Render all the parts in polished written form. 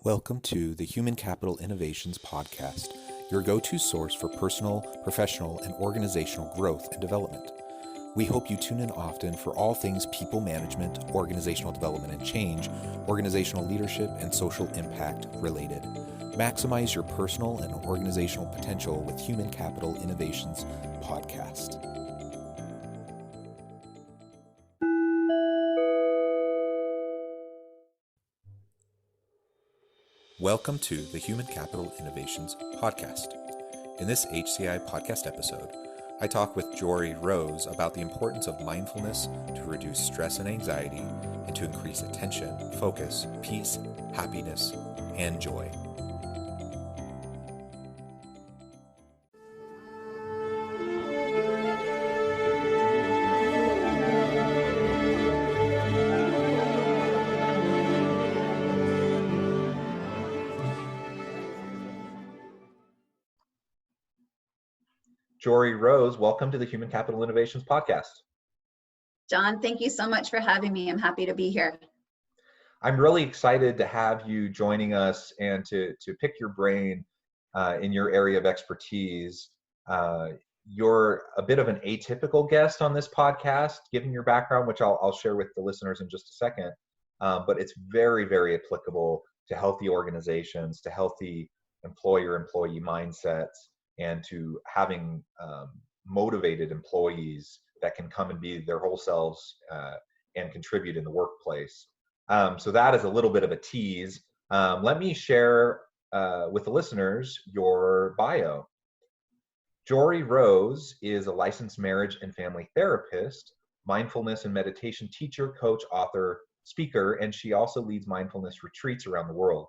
Welcome to the Human Capital Innovations Podcast, your go-to source for personal, professional, and organizational growth and development. We hope you tune in often for all things people management, organizational development and change, organizational leadership, and social impact related. Maximize your personal and organizational potential with Human Capital Innovations Podcast. Welcome to the Human Capital Innovations Podcast. In this HCI podcast episode, I talk with Joree Rose about the importance of mindfulness to reduce stress and anxiety and to increase attention, focus, peace, happiness, and joy. Joree Rose, welcome to the Human Capital Innovations Podcast. John, thank you so much for having me. I'm happy to be here. I'm really excited to have you joining us and to pick your brain in your area of expertise. You're a bit of an atypical guest on this podcast, given your background, which I'll share with the listeners in just a second. But it's very, very applicable to healthy organizations, to healthy employer-employee mindsets, and to having motivated employees that can come and be their whole selves and contribute in the workplace. So that is a little bit of a tease. Let me share with the listeners your bio. Joree Rose is a licensed marriage and family therapist, mindfulness and meditation teacher, coach, author, speaker, and she also leads mindfulness retreats around the world.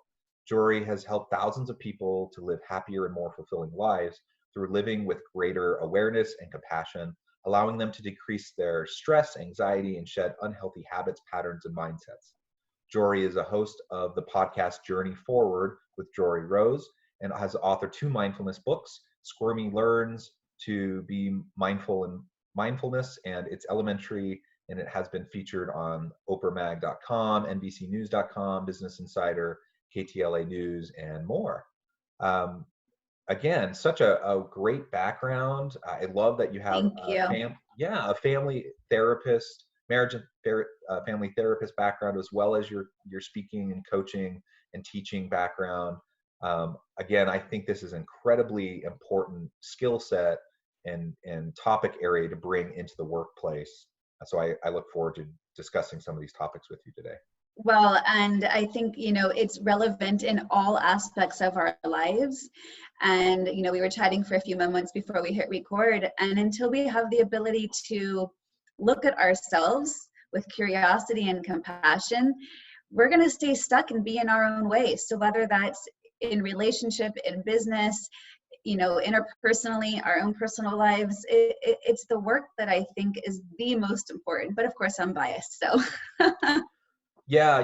Joree has helped thousands of people to live happier and more fulfilling lives through living with greater awareness and compassion, allowing them to decrease their stress, anxiety, and shed unhealthy habits, patterns, and mindsets. Joree is a host of the podcast Journey Forward with Joree Rose and has authored 2 mindfulness books, Squirmy Learns to Be Mindful in Mindfulness, and It's Elementary, and it has been featured on oprahmag.com, nbcnews.com, Business Insider, KTLA News, and more. Again, such a great background. I love that you have a family therapist, marriage and family therapist background, as well as your speaking and coaching and teaching background. Again, I think this is incredibly important skill set and topic area to bring into the workplace. So I look forward to discussing some of these topics with you today. Well, and I think, it's relevant in all aspects of our lives. And, we were chatting for a few moments before we hit record. And until we have the ability to look at ourselves with curiosity and compassion, we're going to stay stuck and be in our own way. So whether that's in relationship, in business, interpersonally, our own personal lives, it's the work that I think is the most important. But of course, I'm biased, so. Yeah.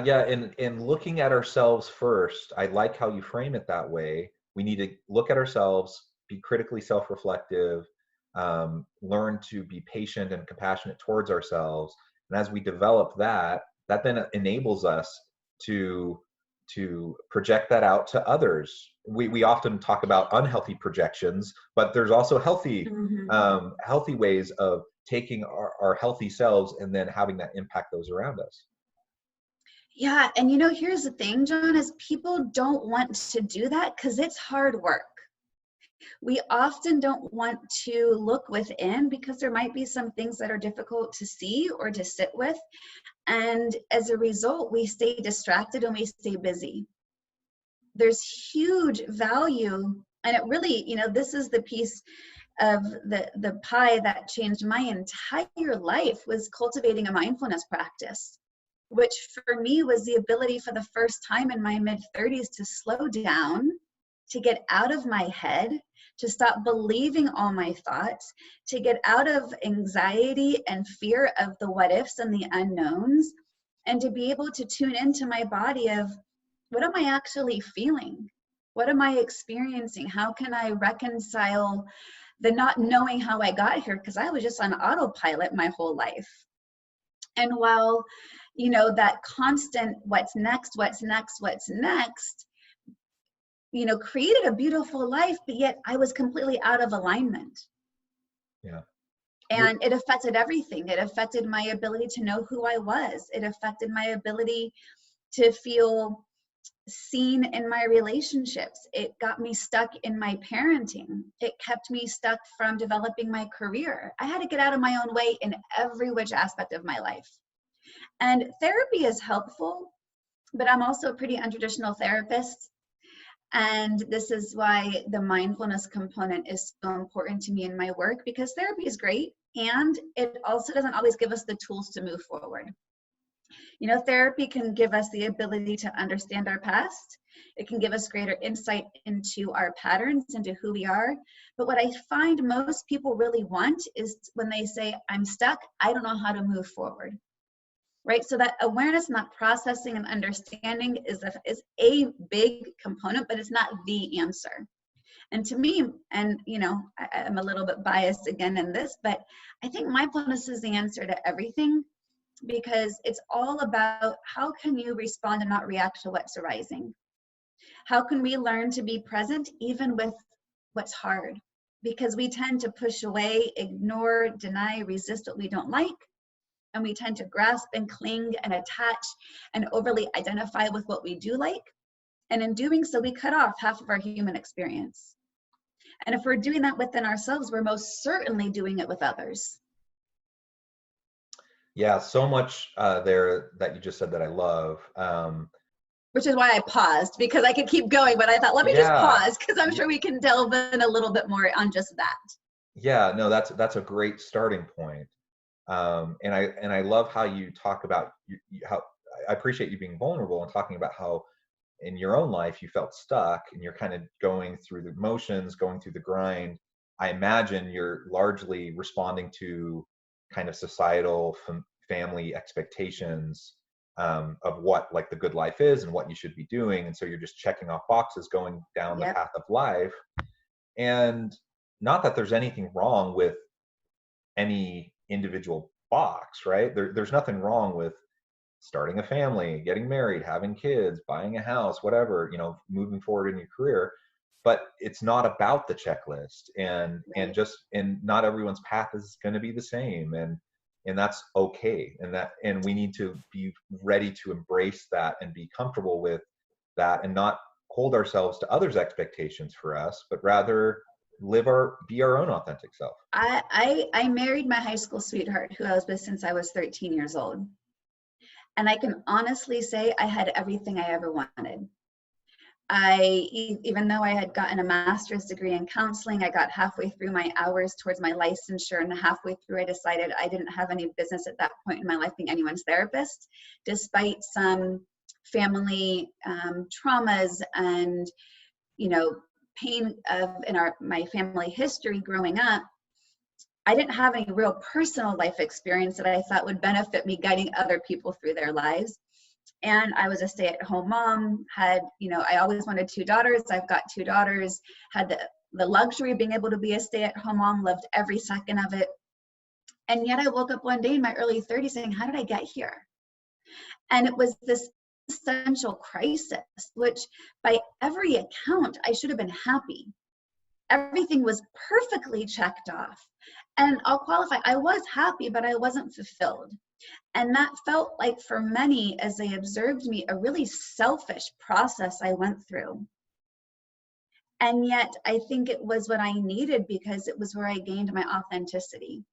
And looking at ourselves first, I like how you frame it that way. We need to look at ourselves, be critically self-reflective, learn to be patient and compassionate towards ourselves. And as we develop that then enables us to project that out to others. We often talk about unhealthy projections, but there's also healthy ways of taking our healthy selves and then having that impact those around us. Yeah, and here's the thing, John, is people don't want to do that because it's hard work. We often don't want to look within because there might be some things that are difficult to see or to sit with. And as a result, we stay distracted and we stay busy. There's huge value, and it really, this is the piece of the pie that changed my entire life, was cultivating a mindfulness practice, which for me was the ability for the first time in my mid-30s to slow down, to get out of my head, to stop believing all my thoughts, to get out of anxiety and fear of the what ifs and the unknowns, and to be able to tune into my body of, what am I actually feeling? What am I experiencing? How can I reconcile the not knowing how I got here? Because I was just on autopilot my whole life. And while, that constant what's next, created a beautiful life, but yet I was completely out of alignment. Yeah. And it affected everything. It affected my ability to know who I was. It affected my ability to feel seen in my relationships. It got me stuck in my parenting. It kept me stuck from developing my career. I had to get out of my own way in every which aspect of my life. And therapy is helpful, but I'm also a pretty untraditional therapist. And this is why the mindfulness component is so important to me in my work, because therapy is great, and it also doesn't always give us the tools to move forward. Therapy can give us the ability to understand our past. It can give us greater insight into our patterns, into who we are. But what I find most people really want is when they say, I'm stuck, I don't know how to move forward. Right? So that awareness, not processing and understanding is a big component, but it's not the answer. And to me, and I'm a little bit biased again in this, but I think mindfulness is the answer to everything, because it's all about how can you respond and not react to what's arising? How can we learn to be present even with what's hard? Because we tend to push away, ignore, deny, resist what we don't like. And we tend to grasp and cling and attach and overly identify with what we do like. And in doing so, we cut off half of our human experience. And if we're doing that within ourselves, we're most certainly doing it with others. Yeah, so much there that you just said that I love. Which is why I paused, because I could keep going, but I thought, let me just Yeah, pause, because I'm sure we can delve in a little bit more on just that. yeah, no, that's a great starting point. And I love how you talk about how I appreciate you being vulnerable and talking about how in your own life you felt stuck and you're kind of going through the motions, going through the grind. I imagine you're largely responding to kind of societal family expectations of what like the good life is and what you should be doing. And so you're just checking off boxes, going down the Yep. path of life. And not that there's anything wrong with any individual box, right? There's nothing wrong with starting a family, getting married, having kids, buying a house, whatever, moving forward in your career. But it's not about the checklist, and not everyone's path is going to be the same, and that's okay, and we need to be ready to embrace that and be comfortable with that, and not hold ourselves to others' expectations for us, but rather be our own authentic self. I married my high school sweetheart, who I was with since I was 13 years old. And I can honestly say I had everything I ever wanted. Even though I had gotten a master's degree in counseling, I got halfway through my hours towards my licensure, and halfway through I decided I didn't have any business at that point in my life being anyone's therapist, despite some family traumas and pain in my family history growing up. I didn't have any real personal life experience that I thought would benefit me guiding other people through their lives. And I was a stay-at-home mom, I always wanted 2 daughters. I've got 2 daughters, had the luxury of being able to be a stay-at-home mom, loved every second of it. And yet I woke up one day in my early 30s saying, how did I get here? And it was this existential crisis, which by every account, I should have been happy. Everything was perfectly checked off. And I'll qualify, I was happy, but I wasn't fulfilled. And that felt like, for many, as they observed me, a really selfish process I went through. And yet I think it was what I needed, because it was where I gained my authenticity.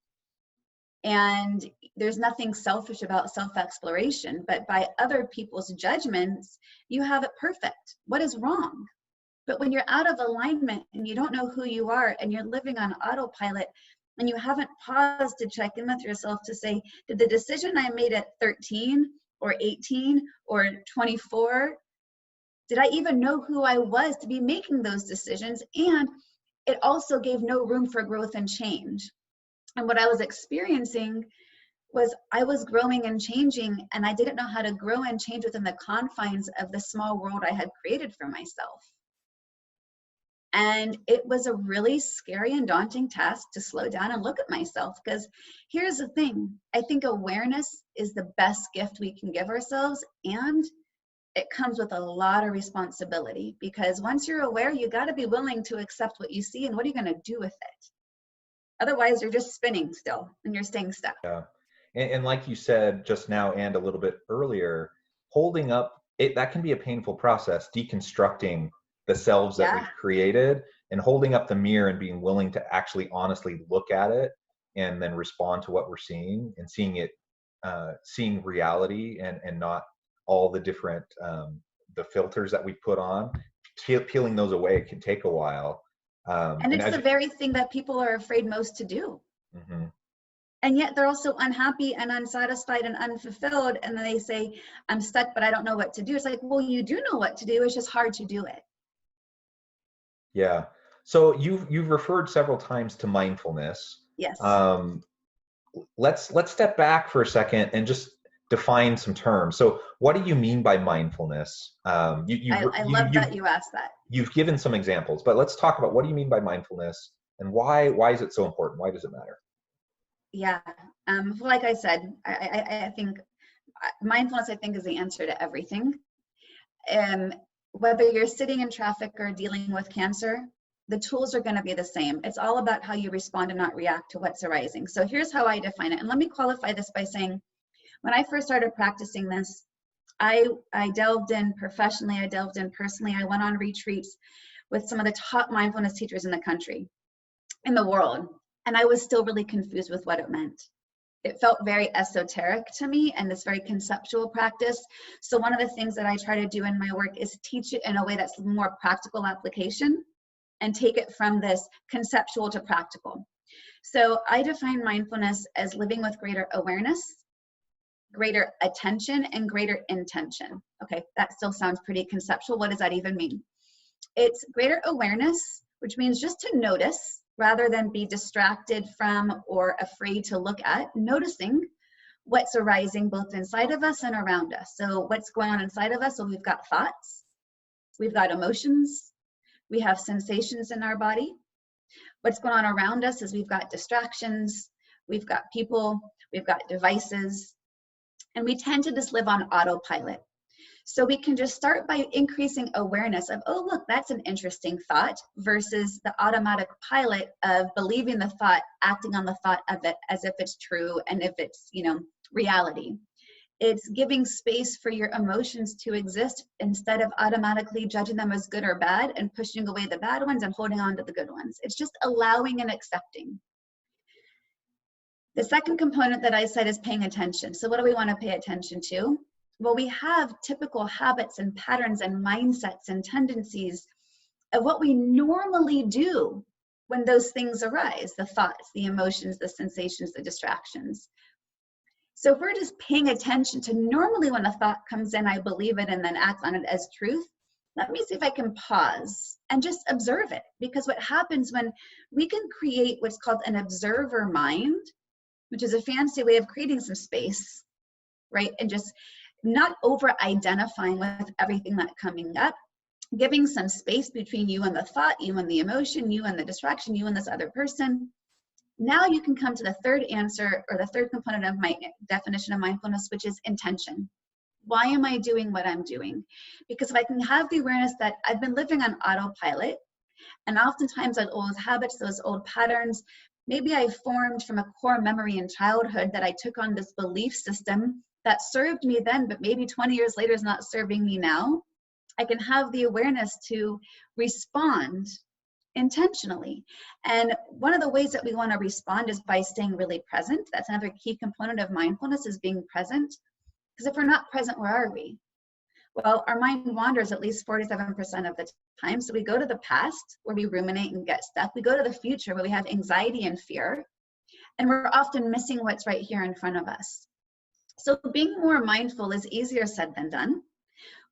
And there's nothing selfish about self-exploration, but by other people's judgments, you have it perfect. What is wrong? But when you're out of alignment and you don't know who you are and you're living on autopilot and you haven't paused to check in with yourself to say, did the decision I made at 13 or 18 or 24, did I even know who I was to be making those decisions? And it also gave no room for growth and change. And what I was experiencing was I was growing and changing, and I didn't know how to grow and change within the confines of the small world I had created for myself. And it was a really scary and daunting task to slow down and look at myself, because here's the thing. I think awareness is the best gift we can give ourselves, and it comes with a lot of responsibility, because once you're aware, you got to be willing to accept what you see, and what are you going to do with it? Otherwise, you're just spinning still and you're staying stuck. Yeah. And like you said just now and a little bit earlier, holding up it, that can be a painful process, deconstructing the selves that Yeah. we've created and holding up the mirror and being willing to actually honestly look at it and then respond to what we're seeing and seeing it, seeing reality and not all the different, the filters that we put on. Peeling those away can take a while. And And it's as the very thing that people are afraid most to do. Mhm. And yet they're also unhappy and unsatisfied and unfulfilled. And then they say, I'm stuck, but I don't know what to do. It's like, well, you do know what to do. It's just hard to do it. Yeah. So you've referred several times to mindfulness. Yes. Um, let's step back for a second and just define some terms. So, what do you mean by mindfulness? I love that you asked that. You've given some examples, but let's talk about what do you mean by mindfulness and why is it so important? Why does it matter? Yeah. Like I said, I think mindfulness, I think, is the answer to everything. Whether you're sitting in traffic or dealing with cancer, the tools are going to be the same. It's all about how you respond and not react to what's arising. So here's how I define it. And let me qualify this by saying, when I first started practicing this, I delved in professionally, I delved in personally. I went on retreats with some of the top mindfulness teachers in the country, in the world, and I was still really confused with what it meant. It felt very esoteric to me, and this very conceptual practice. So one of the things that I try to do in my work is teach it in a way that's more practical application and take it from this conceptual to practical. So I define mindfulness as living with greater awareness, greater attention, and greater intention. Okay, that still sounds pretty conceptual. What does that even mean? It's greater awareness, which means just to notice rather than be distracted from or afraid to look at, noticing what's arising both inside of us and around us. So what's going on inside of us? So we've got thoughts, we've got emotions, we have sensations in our body. What's going on around us is we've got distractions, we've got people, we've got devices, and we tend to just live on autopilot. So we can just start by increasing awareness of, oh, look, that's an interesting thought, versus the automatic pilot of believing the thought, acting on the thought of it as if it's true and if it's, reality. It's giving space for your emotions to exist instead of automatically judging them as good or bad and pushing away the bad ones and holding on to the good ones. It's just allowing and accepting. The second component that I said is paying attention. So what do we want to pay attention to? Well, we have typical habits and patterns and mindsets and tendencies of what we normally do when those things arise, the thoughts, the emotions, the sensations, the distractions. So if we're just paying attention to normally when a thought comes in, I believe it and then act on it as truth, let me see if I can pause and just observe it. Because what happens when we can create what's called an observer mind, which is a fancy way of creating some space, right? And just not over-identifying with everything that's coming up, giving some space between you and the thought, you and the emotion, you and the distraction, you and this other person. Now you can come to the third answer, or the third component of my definition of mindfulness, which is intention. Why am I doing what I'm doing? Because if I can have the awareness that I've been living on autopilot, and oftentimes those old habits, those old patterns, maybe I formed from a core memory in childhood that I took on this belief system that served me then, but maybe 20 years later is not serving me now. I can have the awareness to respond intentionally. And one of the ways that we want to respond is by staying really present. That's another key component of mindfulness, is being present. Because if we're not present, where are we? Well, our mind wanders at least 47% of the time. So we go to the past where we ruminate and get stuck. We go to the future where we have anxiety and fear. And we're often missing what's right here in front of us. So being more mindful is easier said than done.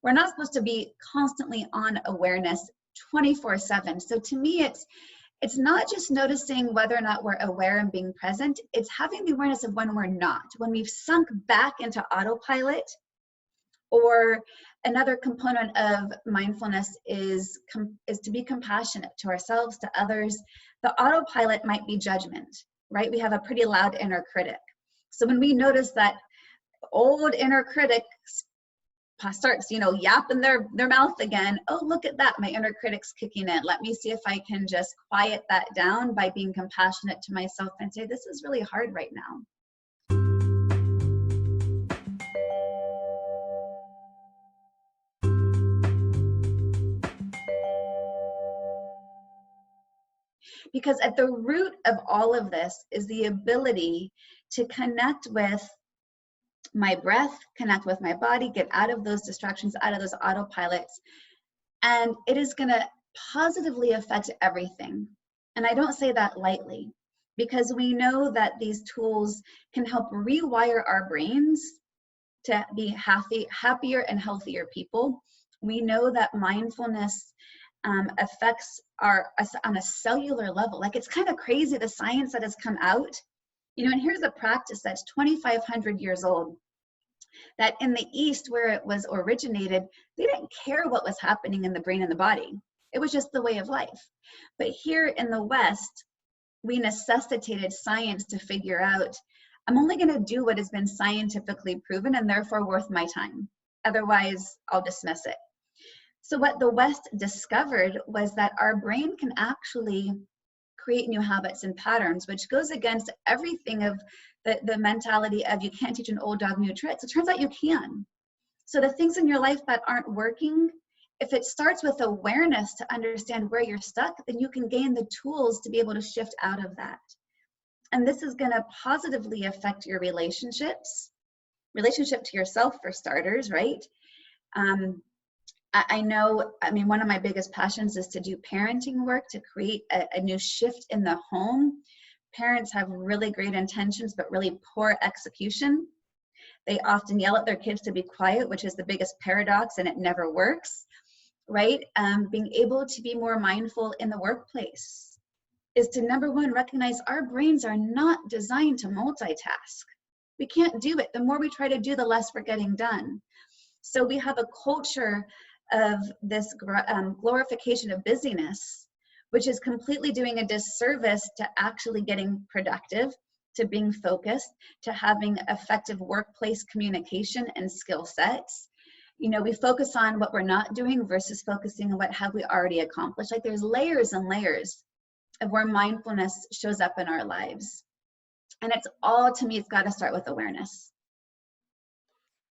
We're not supposed to be constantly on awareness 24/7. So to me, it's not just noticing whether or not we're aware and being present. It's having the awareness of when we're not, when we've sunk back into autopilot. Or another component of mindfulness is to be compassionate to ourselves, to others. The autopilot might be judgment, right? We have a pretty loud inner critic. So when we notice that old inner critic starts, yapping their mouth again. Oh, look at that. My inner critic's kicking in. Let me see if I can just quiet that down by being compassionate to myself and say, this is really hard right now. Because at the root of all of this is the ability to connect with my breath, connect with my body, get out of those distractions, out of those autopilots. And it is going to positively affect everything. And I don't say that lightly, because we know that these tools can help rewire our brains to be happier and healthier people. We know that mindfulness affects us on a cellular level. Like, it's kind of crazy, the science that has come out. And here's a practice that's 2,500 years old, that in the East, where it was originated, they didn't care what was happening in the brain and the body. It was just the way of life. But here in the West, we necessitated science to figure out, I'm only going to do what has been scientifically proven and therefore worth my time. Otherwise, I'll dismiss it. So what the West discovered was that our brain can actually create new habits and patterns, which goes against everything of the mentality of you can't teach an old dog new tricks. It turns out you can. So the things in your life that aren't working, if it starts with awareness to understand where you're stuck, then you can gain the tools to be able to shift out of that. And this is going to positively affect your relationship to yourself, for starters, right? I know, one of my biggest passions is to do parenting work to create a new shift in the home. Parents have really great intentions, but really poor execution. They often yell at their kids to be quiet, which is the biggest paradox, and it never works, right? Being able to be more mindful in the workplace is to, number one, recognize our brains are not designed to multitask. We can't do it. The more we try to do, the less we're getting done. So we have a culture of this glorification of busyness, which is completely doing a disservice to actually getting productive, to being focused, to having effective workplace communication and skill sets. We focus on what we're not doing versus focusing on what have we already accomplished. Like, there's layers and layers of where mindfulness shows up in our lives. And it's all, to me, it's got to start with awareness.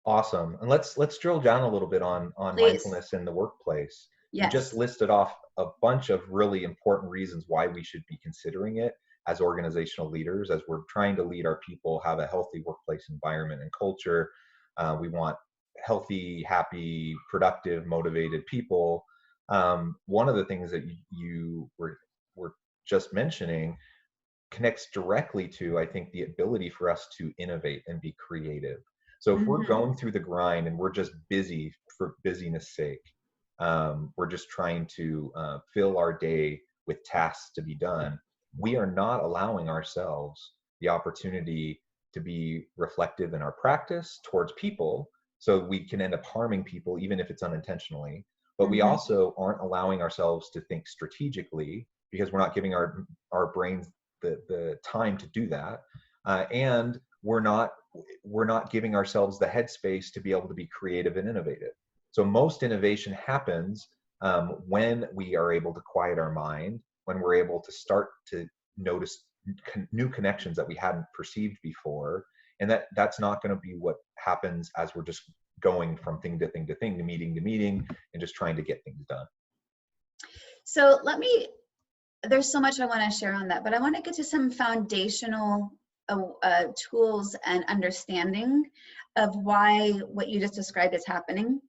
Awesome. And let's drill down a little bit on Please. Mindfulness in the workplace. Yes. You just listed off a bunch of really important reasons why we should be considering it as organizational leaders, as we're trying to lead our people, have a healthy workplace environment and culture. We want healthy, happy, productive, motivated people. One of the things that you were just mentioning connects directly to, I think, the ability for us to innovate and be creative. So if we're going through the grind and we're just busy for busyness sake, we're just trying to fill our day with tasks to be done, we are not allowing ourselves the opportunity to be reflective in our practice towards people, so we can end up harming people even if it's unintentionally. But we also aren't allowing ourselves to think strategically, because we're not giving our brains the time to do that, and we're not giving ourselves the headspace to be able to be creative and innovative. So most innovation happens when we are able to quiet our mind, when we're able to start to notice new connections that we hadn't perceived before. And that's not going to be what happens as we're just going from thing to thing to thing, to meeting, and just trying to get things done. So there's so much I want to share on that, but I want to get to some foundational tools and understanding of why what you just described is happening.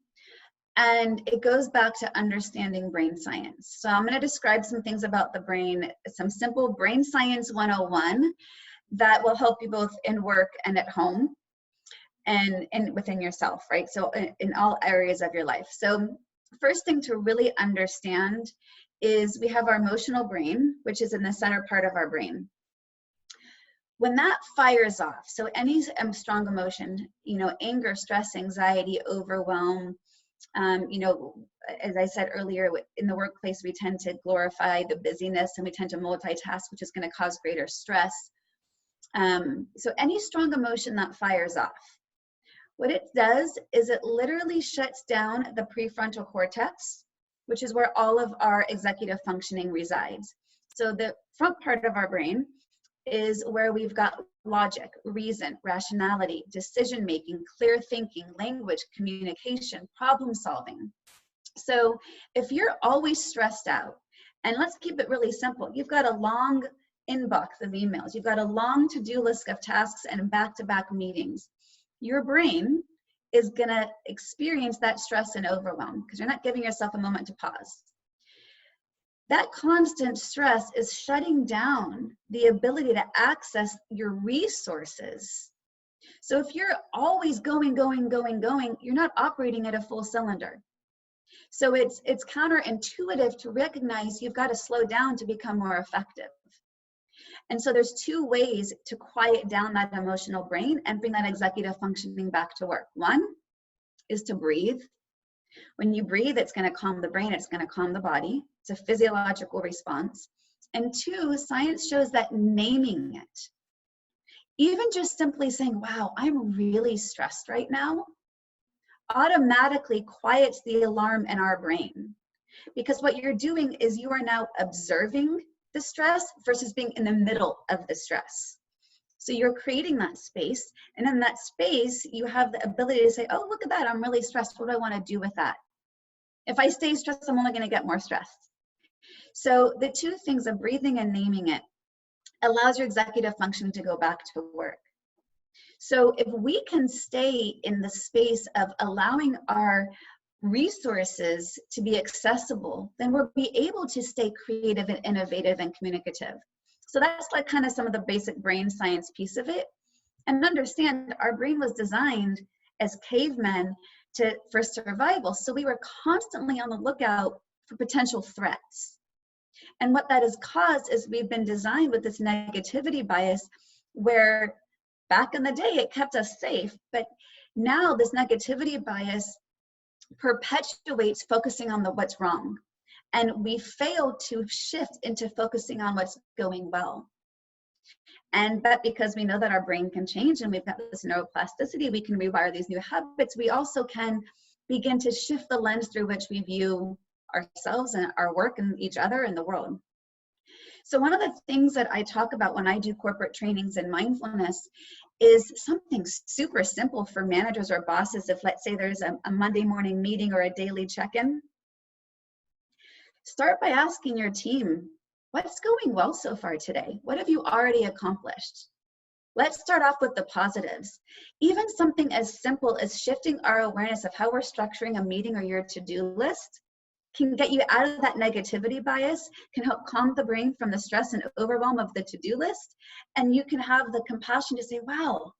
And it goes back to understanding brain science. So I'm going to describe some things about the brain, some simple brain science 101 that will help you both in work and at home and within yourself, right? So in all areas of your life. So first thing to really understand is we have our emotional brain, which is in the center part of our brain. When that fires off, so any strong emotion, anger, stress, anxiety, overwhelm, as I said earlier, in the workplace, we tend to glorify the busyness and we tend to multitask, which is going to cause greater stress. So any strong emotion that fires off, What it does is it literally shuts down the prefrontal cortex, which is where all of our executive functioning resides. So the front part of our brain is where we've got logic, reason, rationality, decision making, clear thinking, language, communication, problem solving. So if you're always stressed out, and let's keep it really simple, you've got a long inbox of emails, you've got a long to-do list of tasks and back-to-back meetings, your brain is going to experience that stress and overwhelm because you're not giving yourself a moment to pause. That constant stress is shutting down the ability to access your resources. So if you're always going, you're not operating at a full cylinder. So it's counterintuitive to recognize you've got to slow down to become more effective. And so there's two ways to quiet down that emotional brain and bring that executive functioning back to work. One is to breathe. When you breathe, it's going to calm the brain, it's going to calm the body. It's a physiological response. And two, science shows that naming it, even just simply saying, wow, I'm really stressed right now, automatically quiets the alarm in our brain. Because what you're doing is you are now observing the stress versus being in the middle of the stress. So you're creating that space, and in that space, you have the ability to say, oh, look at that, I'm really stressed. What do I want to do with that? If I stay stressed, I'm only going to get more stressed. So the two things of breathing and naming it allows your executive function to go back to work. So if we can stay in the space of allowing our resources to be accessible, then we'll be able to stay creative and innovative and communicative. So that's like kind of some of the basic brain science piece of it. And understand our brain was designed as cavemen for survival. So we were constantly on the lookout for potential threats. And what that has caused is we've been designed with this negativity bias where back in the day it kept us safe, but now this negativity bias perpetuates focusing on what's wrong. And we fail to shift into focusing on what's going well. And but because we know that our brain can change and we've got this neuroplasticity, we can rewire these new habits, we also can begin to shift the lens through which we view ourselves and our work and each other and the world. So one of the things that I talk about when I do corporate trainings in mindfulness is something super simple for managers or bosses. If let's say there's a Monday morning meeting or a daily check-in, start by asking your team, what's going well so far today? What have you already accomplished? Let's start off with the positives. Even something as simple as shifting our awareness of how we're structuring a meeting or your to-do list can get you out of that negativity bias, can help calm the brain from the stress and overwhelm of the to-do list. And you can have the compassion to say, wow,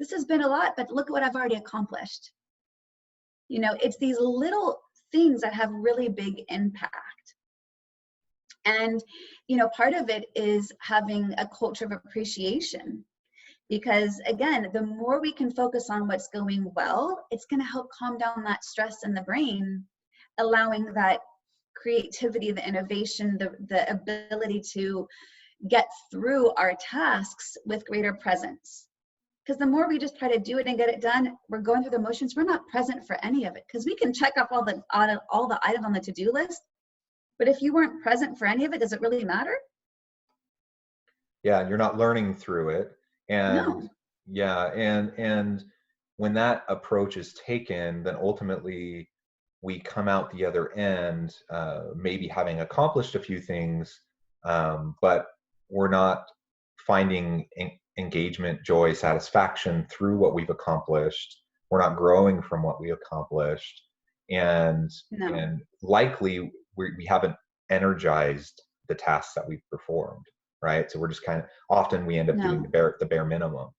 this has been a lot, but look at what I've already accomplished. You know, it's these little things that have really big impact. And, you know, part of it is having a culture of appreciation. Because again, the more we can focus on what's going well, it's going to help calm down that stress in the brain, allowing that creativity, the innovation, the ability to get through our tasks with greater presence. Because the more we just try to do it and get it done, we're going through the motions, we're not present for any of it. Because we can check off all the items on the to-do list, but if you weren't present for any of it, does it really matter? Yeah, you're not learning through it. And No. yeah, and when that approach is taken, then ultimately we come out the other end, maybe having accomplished a few things, but we're not finding engagement, joy, satisfaction through what we've accomplished. We're not growing from what we accomplished, and No. likely we haven't energized the tasks that we've performed, right? So we're just kind of, often we end up doing No. the bare minimum.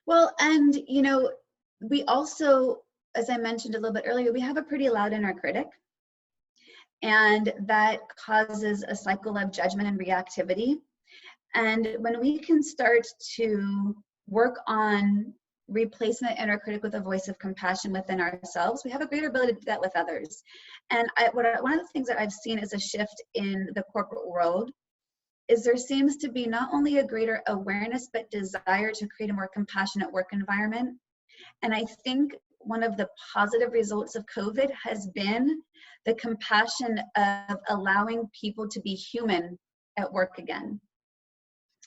Well, and you know, we also, as I mentioned a little bit earlier, we have a pretty loud inner critic, and that causes a cycle of judgment and reactivity. And when we can start to work on replacing the inner critic with a voice of compassion within ourselves, we have a greater ability to do that with others. And one of the things that I've seen is a shift in the corporate world is there seems to be not only a greater awareness, but desire to create a more compassionate work environment. And I think one of the positive results of COVID has been the compassion of allowing people to be human at work again.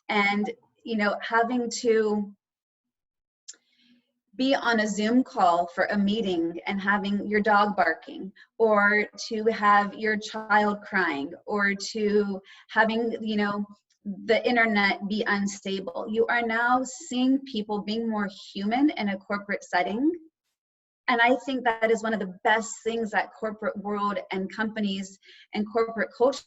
And, having to be on a Zoom call for a meeting and having your dog barking, or to have your child crying, or to having, the internet be unstable. You are now seeing people being more human in a corporate setting. And I think that is one of the best things that corporate world and companies and corporate culture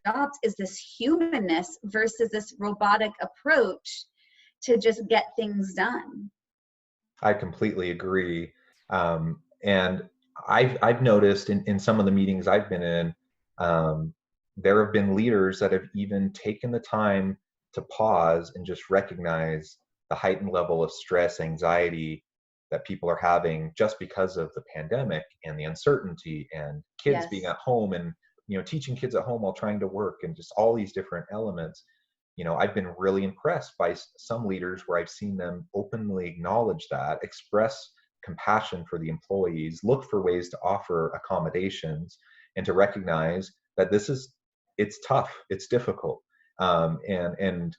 adopt, is this humanness versus this robotic approach to just get things done. I completely agree. And I've noticed in some of the meetings I've been in, there have been leaders that have even taken the time to pause and just recognize the heightened level of stress, anxiety that people are having just because of the pandemic and the uncertainty, and kids being at home, and teaching kids at home while trying to work, and just all these different elements. I've been really impressed by some leaders where I've seen them openly acknowledge that, express compassion for the employees, look for ways to offer accommodations, and to recognize that it's tough, it's difficult, and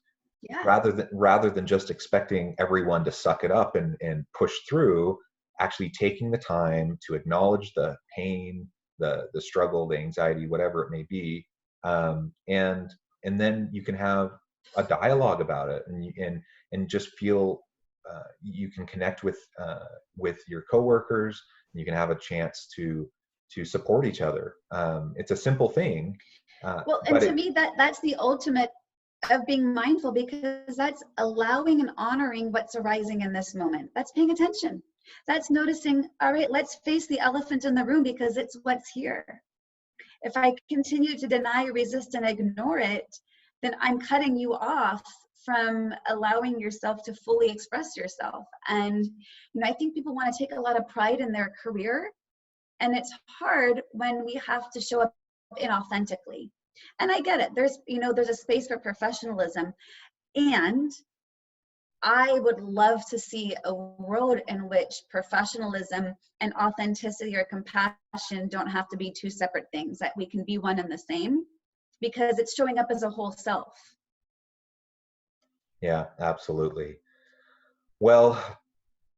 rather than just expecting everyone to suck it up and push through, actually taking the time to acknowledge the pain, the struggle, the anxiety, whatever it may be, and then you can have a dialogue about it, and just feel you can connect with your coworkers, and you can have a chance to support each other. It's a simple thing. And to me, that's the ultimate of being mindful, because that's allowing and honoring what's arising in this moment. That's paying attention. That's noticing, all right, let's face the elephant in the room, because it's what's here. If I continue to deny, resist, and ignore it, then I'm cutting you off from allowing yourself to fully express yourself. And, I think people want to take a lot of pride in their career, and it's hard when we have to show up inauthentically. And I get it. There's a space for professionalism, and I would love to see a world in which professionalism and authenticity or compassion don't have to be two separate things, that we can be one and the same, because it's showing up as a whole self. Yeah, absolutely. Well,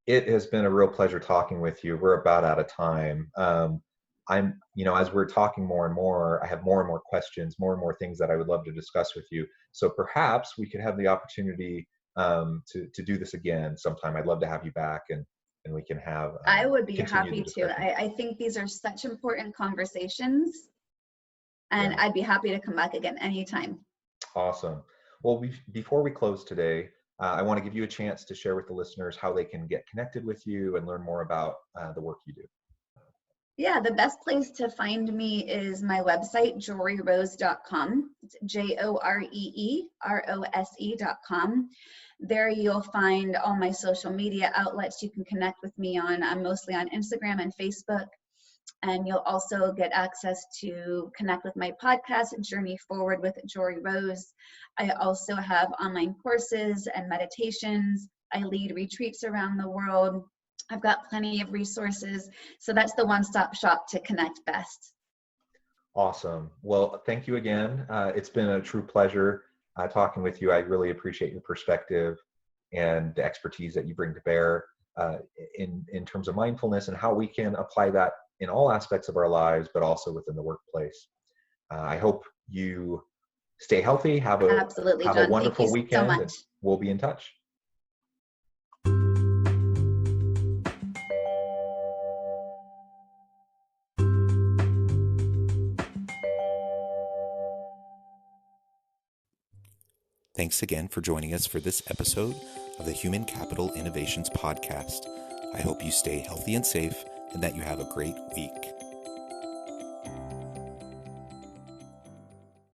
it has been a real pleasure talking with you. We're about out of time. As we're talking more and more, I have more and more questions, more and more things that I would love to discuss with you. So perhaps we could have the opportunity to do this again sometime. I'd love to have you back, and we can have. I would be happy to. I think these are such important conversations, and I'd be happy to come back again anytime. Awesome. Well, before we close today, I want to give you a chance to share with the listeners how they can get connected with you and learn more about the work you do. Yeah, the best place to find me is my website, joreerose.com. It's JOREEROSE.com. There you'll find all my social media outlets you can connect with me on. I'm mostly on Instagram and Facebook. And you'll also get access to connect with my podcast, Journey Forward with Joree Rose. I also have online courses and meditations. I lead retreats around the world. I've got plenty of resources. So that's the one-stop shop to connect best. Awesome. Well, thank you again. It's been a true pleasure talking with you. I really appreciate your perspective and the expertise that you bring to bear in terms of mindfulness, and how we can apply that in all aspects of our lives, but also within the workplace. I hope you stay healthy. Have a wonderful weekend. So much. We'll be in touch. Thanks again for joining us for this episode of the Human Capital Innovations Podcast. I hope you stay healthy and safe, and that you have a great week.